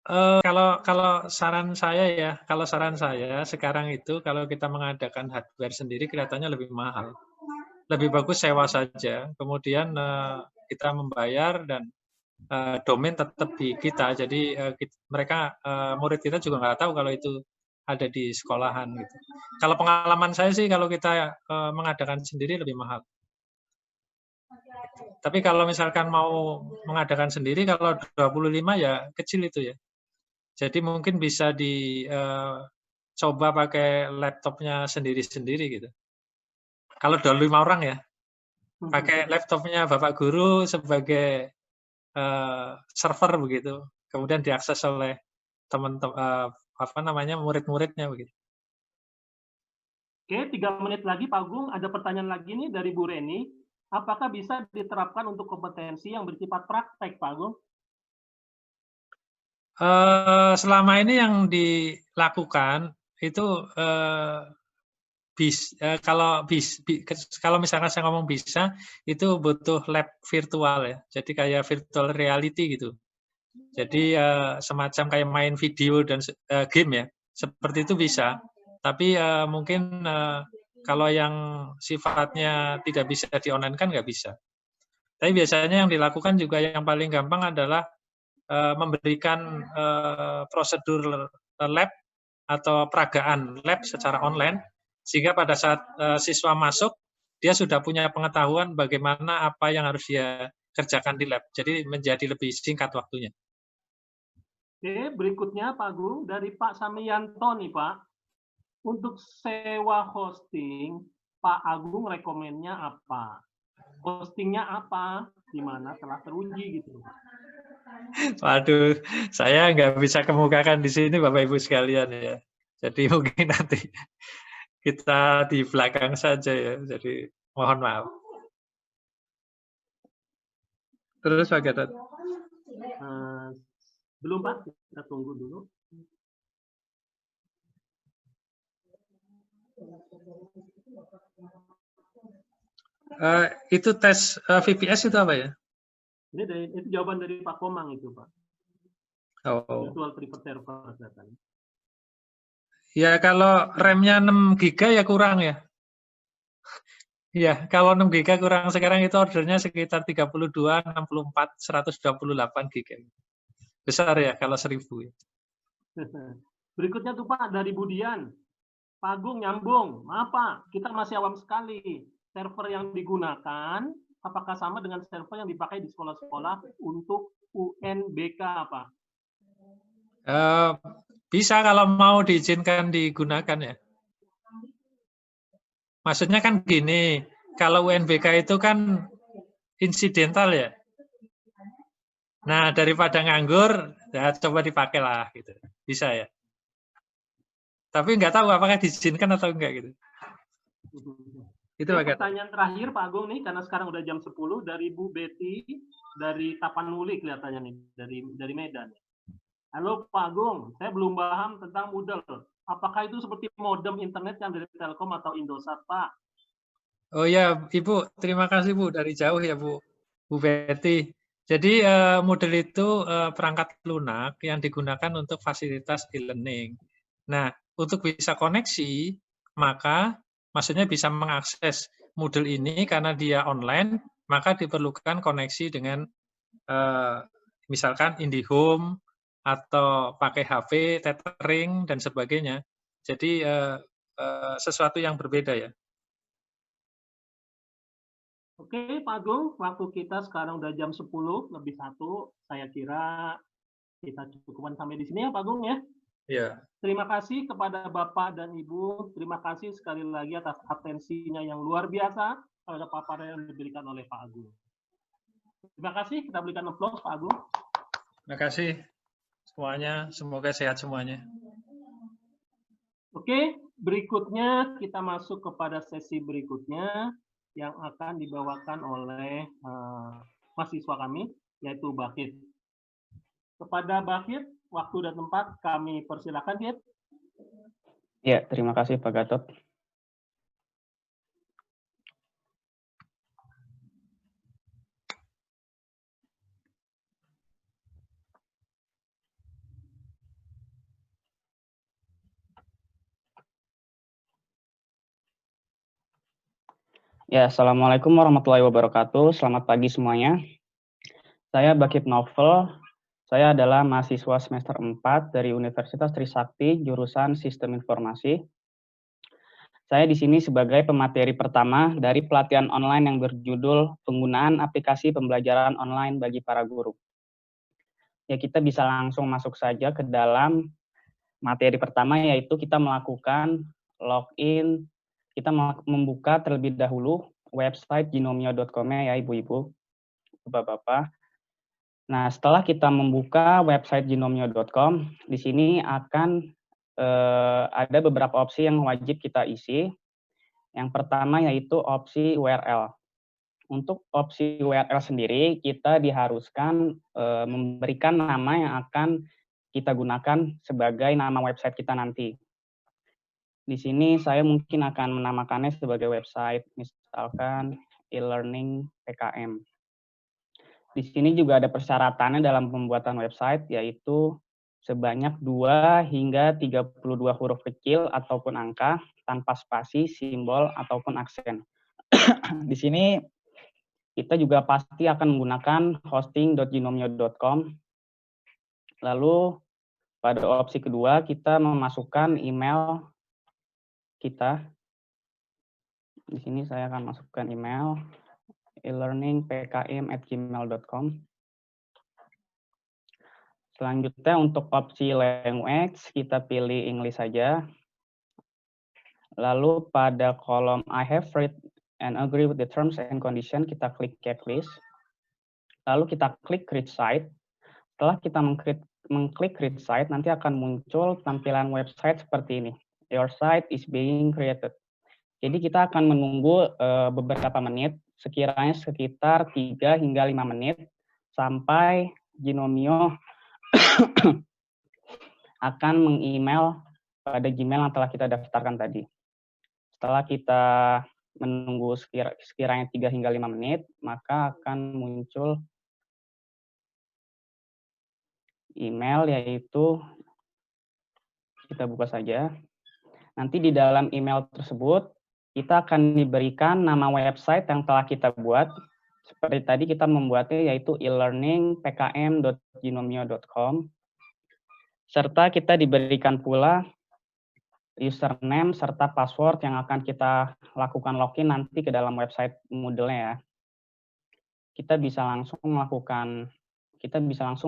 Kalau kalau saran saya sekarang itu kalau kita mengadakan hardware sendiri kelihatannya lebih mahal. Lebih bagus sewa saja, kemudian, kita membayar dan, domain tetap di kita. Jadi, mereka, murid kita juga nggak tahu kalau itu ada di sekolahan gitu. Kalau pengalaman saya sih kalau kita, mengadakan sendiri lebih mahal. Tapi kalau misalkan mau mengadakan sendiri kalau 25 ya kecil itu ya. Jadi mungkin bisa coba pakai laptopnya sendiri-sendiri gitu. Kalau 25 orang ya, pakai laptopnya bapak guru sebagai, server begitu, kemudian diakses oleh apa namanya, murid-muridnya begitu. Oke, 3 menit lagi Pak Agung, ada pertanyaan lagi nih dari Bu Reni. Apakah bisa diterapkan untuk kompetensi yang bersifat praktek, Pak Agung? Selama ini yang dilakukan itu, kalau misalkan saya ngomong bisa, itu butuh lab virtual ya, jadi kayak virtual reality gitu. Jadi, semacam kayak main video dan game ya, seperti itu bisa. Tapi, mungkin, kalau yang sifatnya tidak bisa di-online-kan nggak bisa. Tapi biasanya yang dilakukan juga yang paling gampang adalah, memberikan, prosedur lab atau peragaan lab secara online, sehingga pada saat, siswa masuk, dia sudah punya pengetahuan bagaimana apa yang harus dia kerjakan di lab. Jadi menjadi lebih singkat waktunya. Oke, berikutnya Pak Agung, dari Pak Samiyanto nih Pak. Untuk sewa hosting, Pak Agung rekomennya apa? Hostingnya apa? Di mana telah teruji gitu. Waduh, saya nggak bisa kemukakan di sini Bapak Ibu sekalian ya. Jadi mungkin nanti kita di belakang saja ya, jadi mohon maaf. Terus Pak Gatot? Belum Pak, kita tunggu dulu. Itu tes VPS itu apa ya? Itu jawaban dari Pak Komang itu Pak. Oh. Virtual Private Server katanya. Ya kalau RAM-nya 6 GB ya kurang ya. Iya, kalau 6 GB kurang sekarang itu ordernya sekitar 32, 64, 128 GB. Besar ya kalau 1000 ya. Berikutnya tuh Pak dari Budian. Pak Agung nyambung. Maaf Pak, kita masih awam sekali. Server yang digunakan apakah sama dengan server yang dipakai di sekolah-sekolah untuk UNBK Pak? Bisa kalau mau diizinkan digunakan ya. Maksudnya kan gini, kalau UNBK itu kan insidental ya. Nah, daripada nganggur, ya coba dipakai lah gitu. Bisa ya. Tapi nggak tahu apakah diizinkan atau enggak gitu. Itu Oke, pertanyaan terakhir Pak Agung nih, karena sekarang udah jam 10 dari Bu Betty dari Tapanuli kelihatannya nih, dari Medan. Halo Pak Agung, saya belum paham tentang Moodle. Apakah itu seperti modem internet yang dari Telkom atau Indosat, Pak? Oh ya, Ibu, terima kasih Bu dari jauh ya Bu Betty. Jadi Moodle itu perangkat lunak yang digunakan untuk fasilitas e-learning. Nah, untuk bisa koneksi, maka maksudnya bisa mengakses Moodle ini karena dia online, maka diperlukan koneksi dengan misalkan IndiHome atau pakai HP, tethering dan sebagainya. Jadi sesuatu yang berbeda ya. Oke, Pak Agung, waktu kita sekarang udah jam 10 lebih 1. Saya kira kita cukupkan sampai di sini ya, Pak Agung ya. Iya. Terima kasih kepada Bapak dan Ibu. Terima kasih sekali lagi atas atensinya yang luar biasa pada paparan yang diberikan oleh Pak Agung. Terima kasih, kita berikan aplaus Pak Agung. Terima kasih semuanya, semoga sehat semuanya. Oke, berikutnya kita masuk kepada sesi berikutnya yang akan dibawakan oleh mahasiswa kami, yaitu Bakit. Kepada Bakit, waktu dan tempat kami persilakan, Bakit. Ya, terima kasih Pak Gatot. Ya, Assalamualaikum warahmatullahi wabarakatuh. Selamat pagi semuanya. Saya Bakit Novel. Saya adalah mahasiswa semester 4 dari Universitas Trisakti, jurusan Sistem Informasi. Saya di sini sebagai pemateri pertama dari pelatihan online yang berjudul Penggunaan Aplikasi Pembelajaran Online bagi para Guru. Ya, kita bisa langsung masuk saja ke dalam materi pertama, yaitu kita melakukan login. Kita membuka terlebih dahulu website ginomio.com ya Ibu-Ibu, Bapak-Bapak. Nah, setelah kita membuka website ginomio.com, di sini akan ada beberapa opsi yang wajib kita isi. Yang pertama yaitu opsi URL. Untuk opsi URL sendiri, kita diharuskan memberikan nama yang akan kita gunakan sebagai nama website kita nanti. Di sini saya mungkin akan menamakannya sebagai website, misalkan e-learning PKM. Di sini juga ada persyaratannya dalam pembuatan website, yaitu sebanyak 2 hingga 32 huruf kecil ataupun angka, tanpa spasi, simbol, ataupun aksen. Di sini kita juga pasti akan menggunakan hosting.ginomio.com. Lalu pada opsi kedua, kita memasukkan email kita. Di sini saya akan masukkan email e-learningpkm@gmail.com. Selanjutnya untuk opsi language, kita pilih English saja. Lalu pada kolom I have read and agree with the terms and condition, kita klik checklist. Lalu kita klik create site. Setelah kita mengklik create site, nanti akan muncul tampilan website seperti ini. Your site is being created. Jadi kita akan menunggu beberapa menit, sekiranya sekitar 3 hingga 5 menit, sampai Ginomio akan meng-email pada Gmail yang telah kita daftarkan tadi. Setelah kita menunggu sekiranya 3 hingga 5 menit, maka akan muncul email, yaitu kita buka saja. Nanti di dalam email tersebut, kita akan diberikan nama website yang telah kita buat. Seperti tadi kita membuatnya, yaitu e-learningpkm.ginomio.com. Serta kita diberikan pula username serta password yang akan kita lakukan login nanti ke dalam website Moodle-nya ya. Kita bisa langsung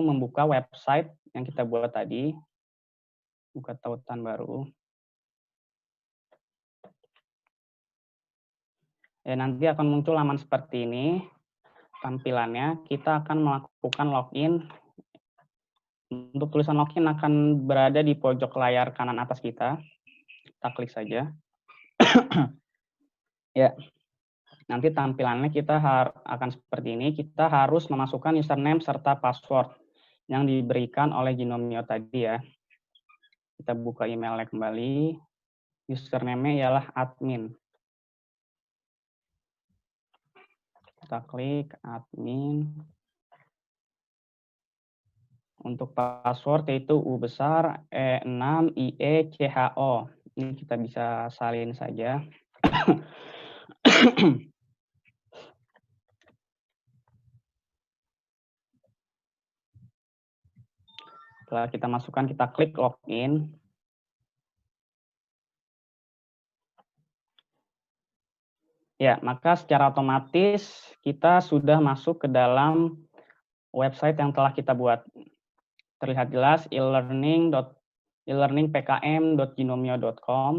membuka website yang kita buat tadi. Buka tautan baru. Ya, nanti akan muncul laman seperti ini tampilannya. Kita akan melakukan login. Untuk tulisan login akan berada di pojok layar kanan atas kita. Kita klik saja. Ya, nanti tampilannya kita akan seperti ini. Kita harus memasukkan username serta password yang diberikan oleh Ginomio tadi ya. Kita buka emailnya kembali. Username-nya ialah admin. Kita klik admin. Untuk password yaitu U besar E6IECHO. Ini kita bisa salin saja. Setelah kita masukkan, kita klik login. Ya, maka secara otomatis kita sudah masuk ke dalam website yang telah kita buat. Terlihat jelas e-learningpkm.ginomio.com.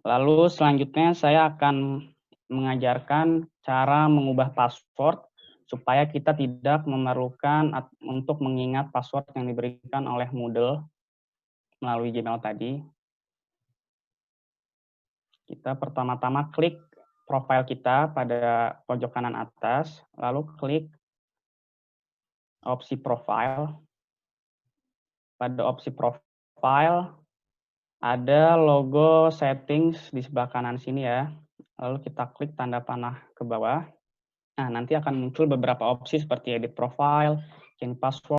Lalu selanjutnya saya akan mengajarkan cara mengubah password supaya kita tidak memerlukan untuk mengingat password yang diberikan oleh Moodle melalui Gmail tadi. Kita pertama-tama klik profil kita pada pojok kanan atas, lalu klik opsi profile. Pada opsi profile ada logo settings di sebelah kanan sini ya. Lalu kita klik tanda panah ke bawah. Nah, nanti akan muncul beberapa opsi seperti edit profile, change password,